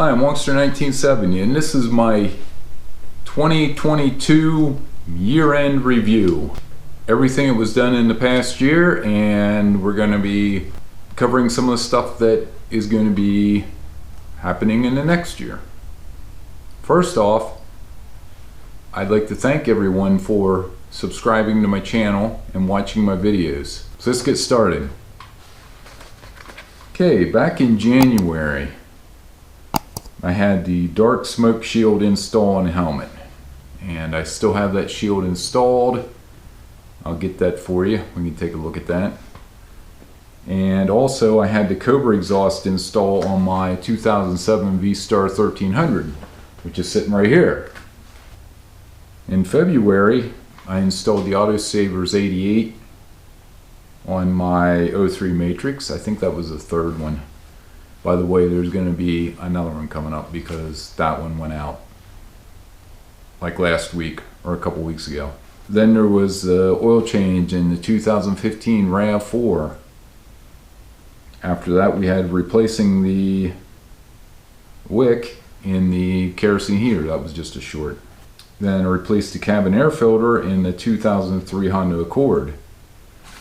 Hi, I'm Wongster1970 and this is my 2022 year-end review. Everything that was done in the past year, and we're going to be covering some of the stuff that is going to be happening in the next year. First off, I'd like to thank everyone for subscribing to my channel and watching my videos. So let's get started. Okay, back in January, I had the dark smoke shield installed on the helmet, and I still have that shield installed. I'll get that for you. We can take a look at that. And also I had the Cobra exhaust installed on my 2007 V-Star 1300, which is sitting right here. In February, I installed the Autosavers 88 on my 03 Matrix. I think that was the third one. By the way, there's going to be another one coming up because that one went out like last week or a couple weeks ago. Then there was the oil change in the 2015 RAV4. After that, we had replacing the wick in the kerosene heater. That was just a short. Then I replaced the cabin air filter in the 2003 Honda Accord.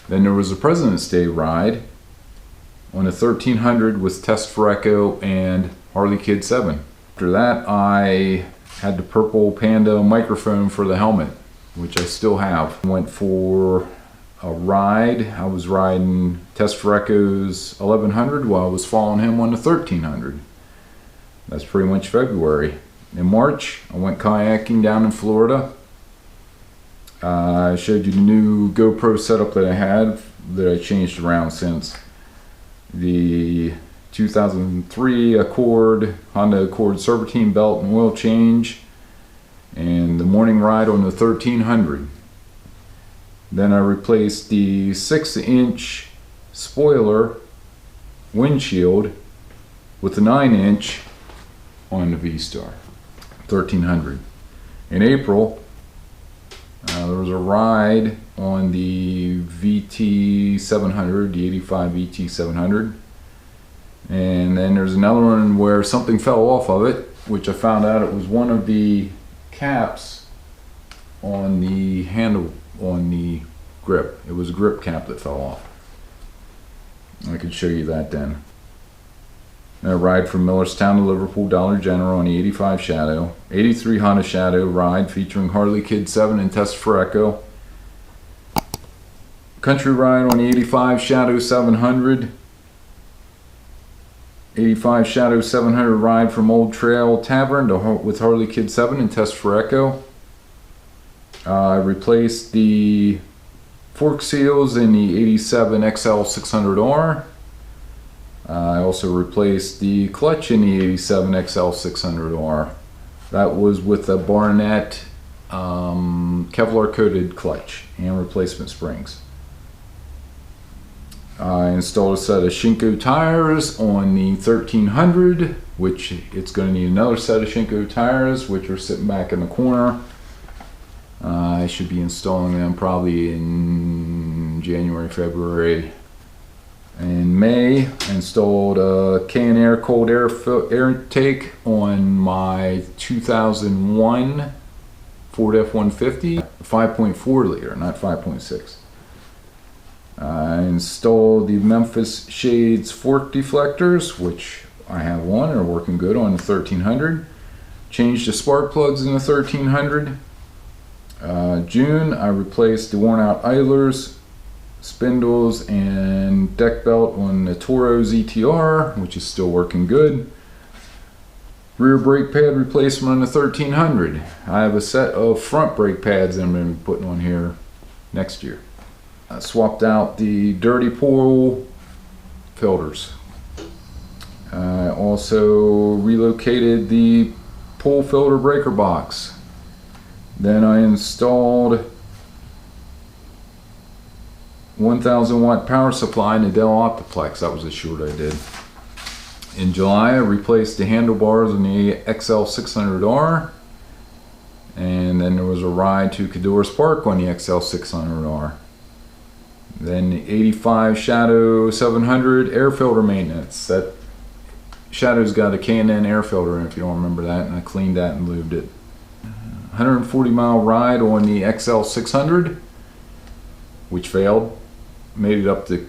Then there was a President's Day ride on a 1300 with Test for Echo and Harley Kid 7. After that, I had the purple Panda microphone for the helmet, which I still have. Went for a ride. I was riding Test for Echo's 1100 while I was following him on the 1300. That's pretty much February. In March, I went kayaking down in Florida. I showed you the new GoPro setup that I had that I changed around since. The 2003 Accord, Honda Accord Serpentine belt and oil change, and the morning ride on the 1300. Then I replaced the 6-inch spoiler windshield with the 9-inch on the V-Star 1300. In April, there was a ride on the VT700, the 85 VT700. And then there's another one where something fell off of it, which I found out it was one of the caps on the handle, on the grip. It was a grip cap that fell off. I could show you that then. A ride from Millerstown to Liverpool Dollar General on the 85 Shadow. 83 Honda Shadow ride featuring Harley Kid 7 and Test for Echo. Country ride on the 85 Shadow 700. 85 Shadow 700 ride from Old Trail Tavern with Harley Kid 7 and Test for Echo. I replaced the fork seals in the 87 XL 600R. I also replaced the clutch in the 87 XL 600R. That was with a Barnett Kevlar coated clutch and replacement springs. I installed a set of Shinko tires on the 1300, which it's going to need another set of Shinko tires, which are sitting back in the corner. I should be installing them probably in January, February. In May, I installed a K&Air cold air intake on my 2001 Ford F-150, 5.4 liter, not 5.6. I installed the Memphis Shades fork deflectors, which I have one, are working good on the 1300. Changed the spark plugs in the 1300. June, I replaced the worn out idlers, spindles, and deck belt on the Toro ZTR, which is still working good. Rear brake pad replacement on the 1300. I have a set of front brake pads that I'm going to be putting on here next year. I swapped out the dirty pool filters. I also relocated the pool filter breaker box. Then I installed 1000 watt power supply in the Dell Optiplex. That was a short I did. In July, I replaced the handlebars in the XL 600R. And then there was a ride to Cadillac Park on the XL 600R. Then the 85 Shadow 700 air filter maintenance. That Shadow's got a K&N air filter in, if you don't remember that, and I cleaned that and lubed it. 140-mile ride on the XL600, which failed. Made it up to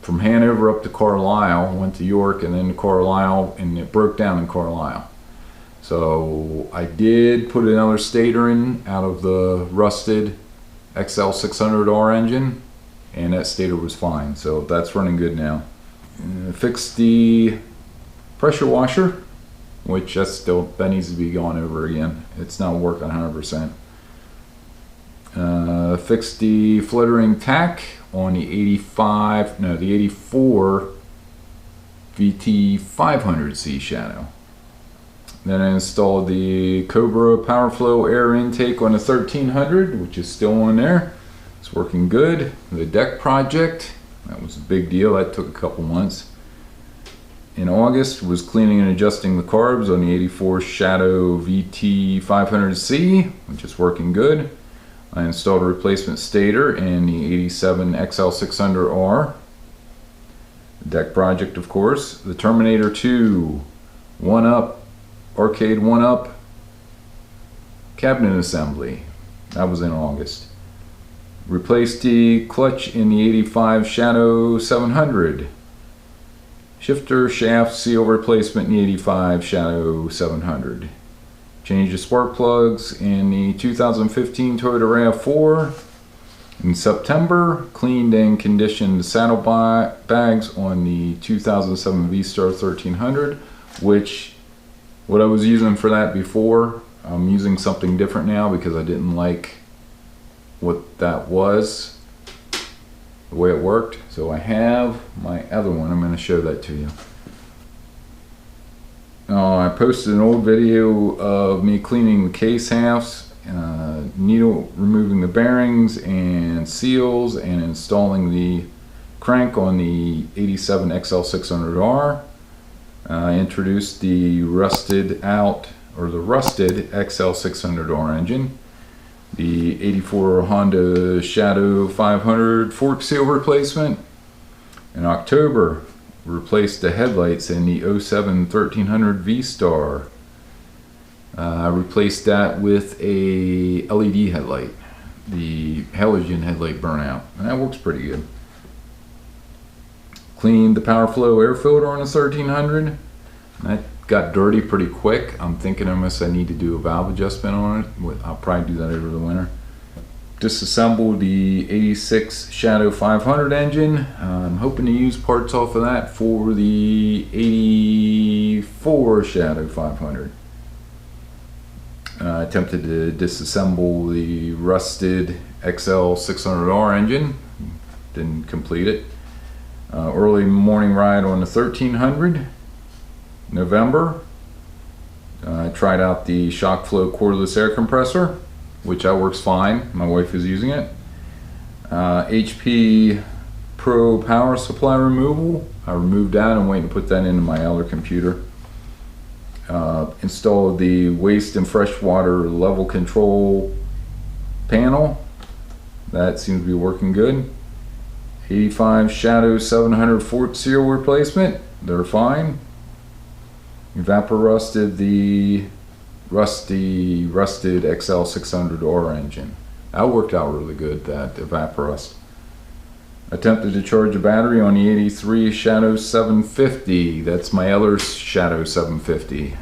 from Hanover up to Carlisle, went to York and then to Carlisle, and it broke down in Carlisle. So I did put another stator in out of the rusted XL600R engine, and that stator was fine, so that's running good now. Fixed the pressure washer, which that needs to be gone over again. It's not working 100%. Fixed the fluttering tack on the 84 VT500C Shadow. Then I installed the Cobra PowerFlow air intake on the 1300, which is still on there. It's working good. The deck project, that was a big deal. That took a couple months. In August, was cleaning and adjusting the carbs on the 84 Shadow VT500C, which is working good. I installed a replacement stator in the 87 XL600R. The deck project, of course. The Terminator 2 Arcade 1-Up cabinet assembly. That was in August. Replaced the clutch in the 85 Shadow 700. Shifter shaft seal replacement in the 85 Shadow 700. Changed the spark plugs in the 2015 Toyota RAV4. In September, cleaned and conditioned the saddle bags on the 2007 V-Star 1300, which what I was using for that before, I'm using something different now because I didn't like what that was, the way it worked. So I have my other one. I'm going to show that to you. I posted an old video of me cleaning the case halves, needle removing the bearings and seals, and installing the crank on the 87 XL600R. I introduced the rusted XL600R engine, the 84 Honda Shadow 500 fork seal replacement. In October, replaced the headlights in the 07 1300 V-Star. I replaced that with a LED headlight, the halogen headlight burnout, and that works pretty good. Cleaned the PowerFlow air filter on the 1300. That got dirty pretty quick. I'm thinking unless I need to do a valve adjustment on it, I'll probably do that over the winter. Disassembled the 86 Shadow 500 engine. I'm hoping to use parts off of that for the 84 Shadow 500. Attempted to disassemble the rusted XL600R engine. Didn't complete it. Early morning ride on the 1300. November. I tried out the ShockFlow cordless air compressor, which works fine. My wife is using it. HP Pro power supply removal. I removed that and waiting to put that into my other computer. Installed the waste and freshwater level control panel. That seems to be working good. 85 Shadow 700 fork seal replacement. They're fine. Evaporusted the rusted XL600R engine. That worked out really good, that Evaporust. Attempted to charge a battery on the 83 Shadow 750. That's my other Shadow 750,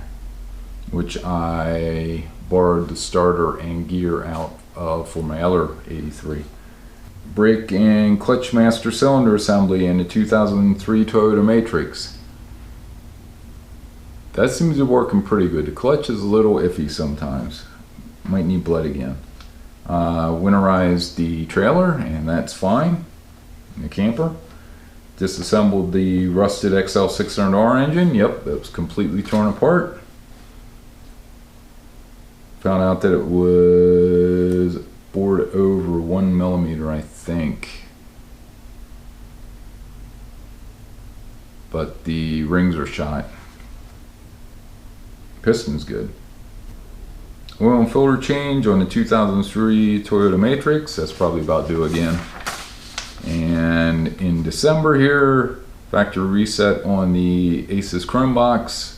which I borrowed the starter and gear out of for my other 83. Brake and clutch master cylinder assembly in the 2003 Toyota Matrix. That seems to be working pretty good. The clutch is a little iffy sometimes. Might need blood again. Winterized the trailer, and that's fine. The camper. Disassembled the rusted XL600R engine. Yep, that was completely torn apart. Found out that it was bored over 1 millimeter, I think. But the rings are shot. Piston's good. Oil and filter change on the 2003 Toyota Matrix. That's probably about due again. And in December here, Factory reset on the Asus Chromebox.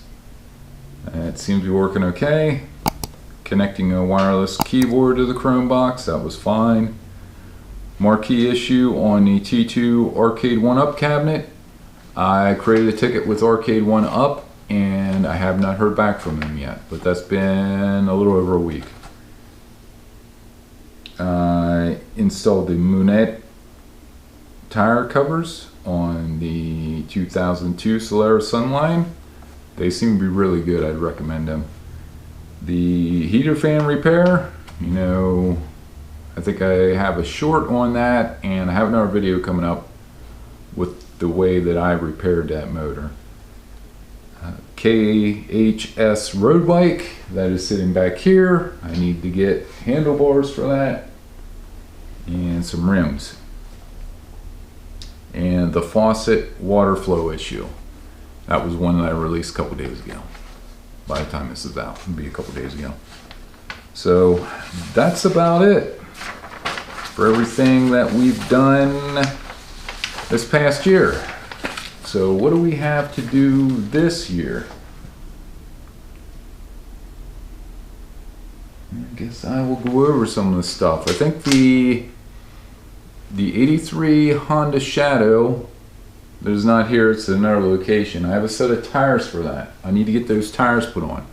It seems to be working okay. Connecting a wireless keyboard to the Chromebox, that was fine. Marquee issue on the T2 Arcade 1UP cabinet. I created a ticket with Arcade 1UP and I have not heard back from them yet, but that's been a little over a week. I installed the Moonette tire covers on the 2002 Solaris Sunline. They seem to be really good. I'd recommend them. The heater fan repair, you know, I think I have a short on that, and I have another video coming up with the way that I repaired that motor. KHS road bike that is sitting back here. I need to get handlebars for that and some rims. And the faucet water flow issue. That was one that I released a couple days ago. By the time this is out, it'll be a couple days ago. So that's about it for everything that we've done this past year. So what do we have to do this year? I guess I will go over some of the stuff. I think the 83 Honda Shadow that is not here, it's at another location. I have a set of tires for that. I need to get those tires put on.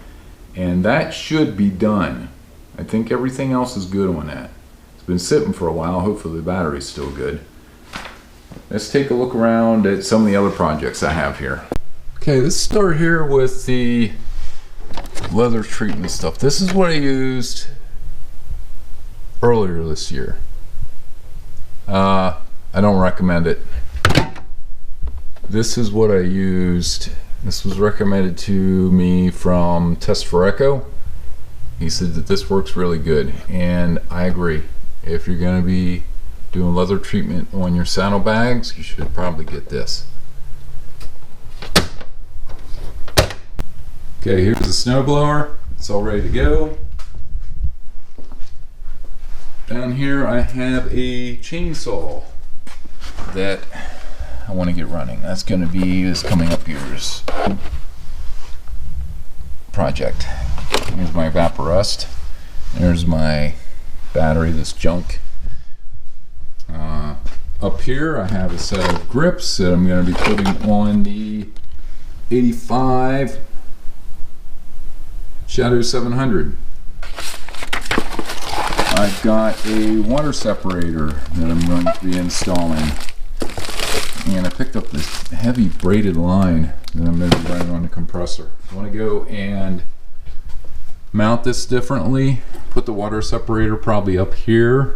And that should be done. I think everything else is good on that. It's been sitting for a while. Hopefully the battery's still good. Let's take a look around at some of the other projects I have here. Okay, let's start here with the leather treatment stuff. This is what I used earlier this year. I don't recommend it. This is what I used. This was recommended to me from Test for Echo. He said that this works really good, and I agree. If you're going to be doing leather treatment on your saddlebags, you should probably get this. Okay, here's the snowblower. It's all ready to go. Down here I have a chainsaw that I want to get running. That's going to be this coming up year's project. Here's my Vaporust. There's my battery, this junk. Up here I have a set of grips that I'm going to be putting on the 85 Shadow 700. I've got a water separator that I'm going to be installing. And I picked up this heavy braided line that I'm going to be running on the compressor. I want to go and mount this differently. Put the water separator probably up here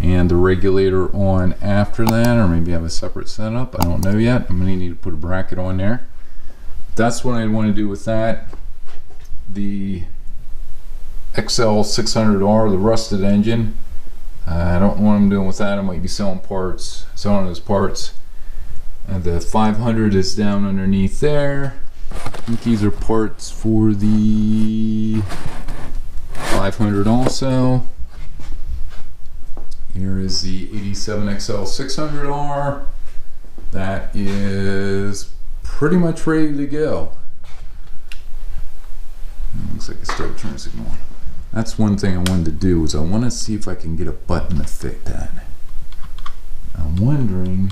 and the regulator on after that, or maybe have a separate setup. I don't know yet. I'm going to need to put a bracket on there. That's what I want to do with that. The XL600R, the rusted engine. I don't know what I'm doing with that. I might be selling those parts. The 500 is down underneath there. I think these are parts for the 500 also. Here is the 87 XL600R. That is pretty much ready to go. Looks like a start turn signal. That's one thing I wanted to do, is I want to see if I can get a button to fit that. I'm wondering,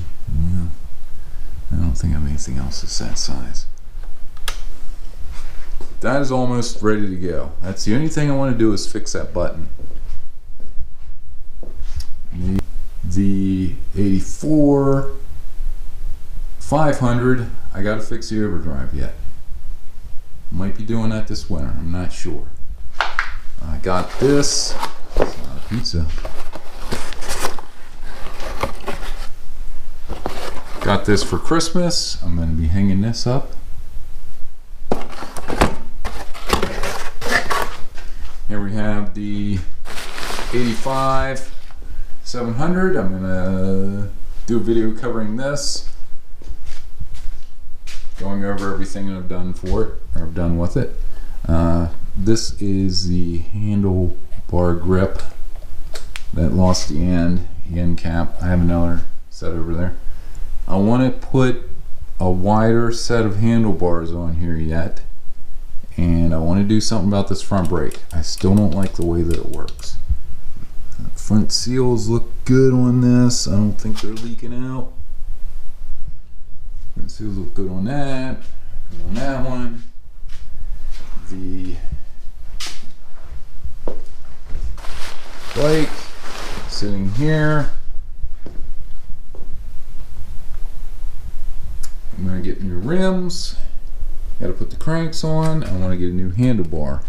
I don't think I have anything else that's that size. That is almost ready to go. That's the only thing I want to do, is fix that button. The 84 500, I got to fix the overdrive yet. Might be doing that this winter, I'm not sure. I got this. It's not a pizza. Got this for Christmas. I'm going to be hanging this up. Here we have the 85 700. I'm going to do a video covering this, going over everything that I've done for it, or I've done with it. This is the handlebar grip that lost the end cap. I have another set over there. I want to put a wider set of handlebars on here yet, and I want to do something about this front brake. I still don't like the way that it works. Front seals look good on this. I don't think they're leaking out. Front seals look good on that. Good on that one. The bike sitting here. I'm going to get new rims. Got to put the cranks on. I want to get a new handlebar.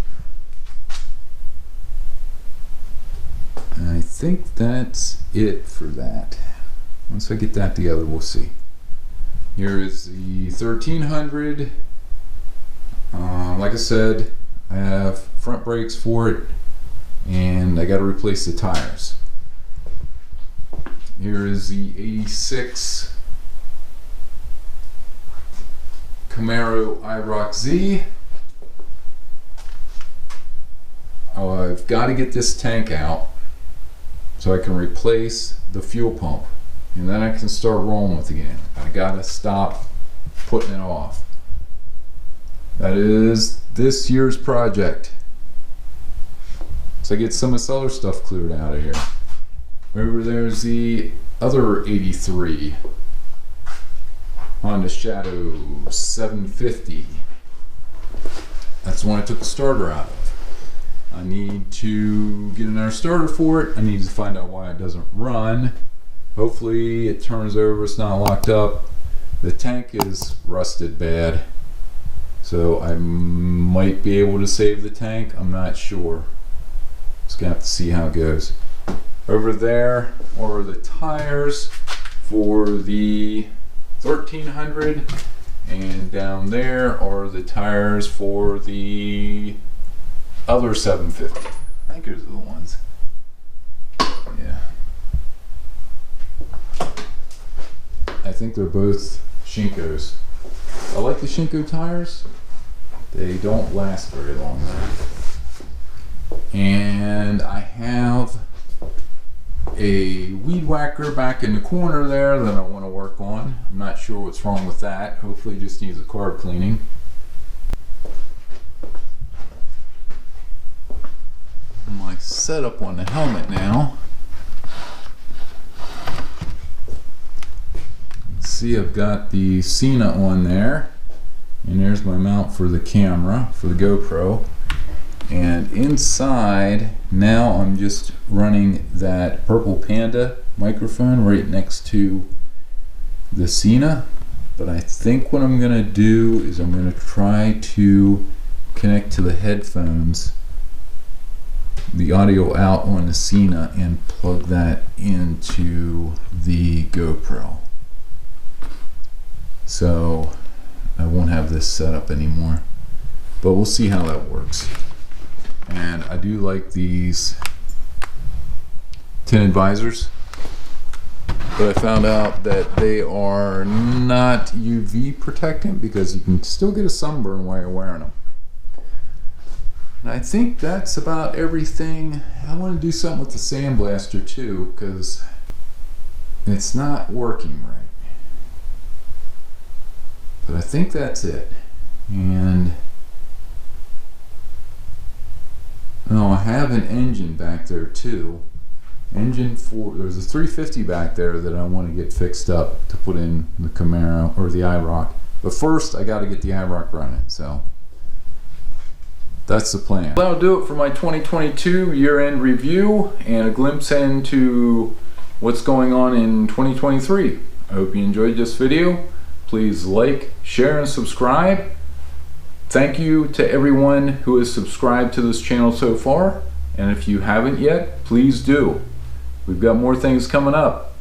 And I think that's it for that. Once I get that together, we'll see. Here is the 1300. Like I said, I have front brakes for it, and I got to replace the tires. Here is the 86 Camaro IROC Z. I've got to get this tank out so I can replace the fuel pump, and then I can start rolling with it again. I gotta stop putting it off. That is this year's project. So I get some of this other stuff cleared out of here. Over there's the other 83 Honda Shadow 750. That's the one I took the starter out of. I need to get another starter for it. I need to find out why it doesn't run. Hopefully it turns over, it's not locked up. The tank is rusted bad, so I might be able to save the tank. I'm not sure. Just gonna have to see how it goes. Over there are the tires for the 1300, and down there are the tires for the other 750. I think those are the ones. Yeah. I think they're both Shinkos. I like the Shinko tires. They don't last very long though. And I have a weed whacker back in the corner there that I want to work on. I'm not sure what's wrong with that. Hopefully it just needs a carb cleaning. My setup on the helmet now. See, I've got the Sena on there, and there's my mount for the camera for the GoPro, and inside now I'm just running that Purple Panda microphone right next to the Sena. But I think what I'm gonna do is I'm gonna try to connect to the headphones, the audio out on the Sena, and plug that into the GoPro. So I won't have this set up anymore, but we'll see how that works. And I do like these tinted visors, but I found out that they are not UV protectant because you can still get a sunburn while you're wearing them. And I think that's about everything. I want to do something with the sandblaster too, because it's not working right. But I think that's it. And oh, I have an engine back there too. Engine for, there's a 350 back there that I want to get fixed up to put in the Camaro or the IROC. But first I got to get the IROC running. So that's the plan. That'll do it for my 2022 year-end review and a glimpse into what's going on in 2023. I hope you enjoyed this video. Please like, share, and subscribe. Thank you to everyone who has subscribed to this channel so far. And if you haven't yet, please do. We've got more things coming up.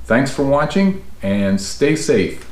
Thanks for watching and stay safe.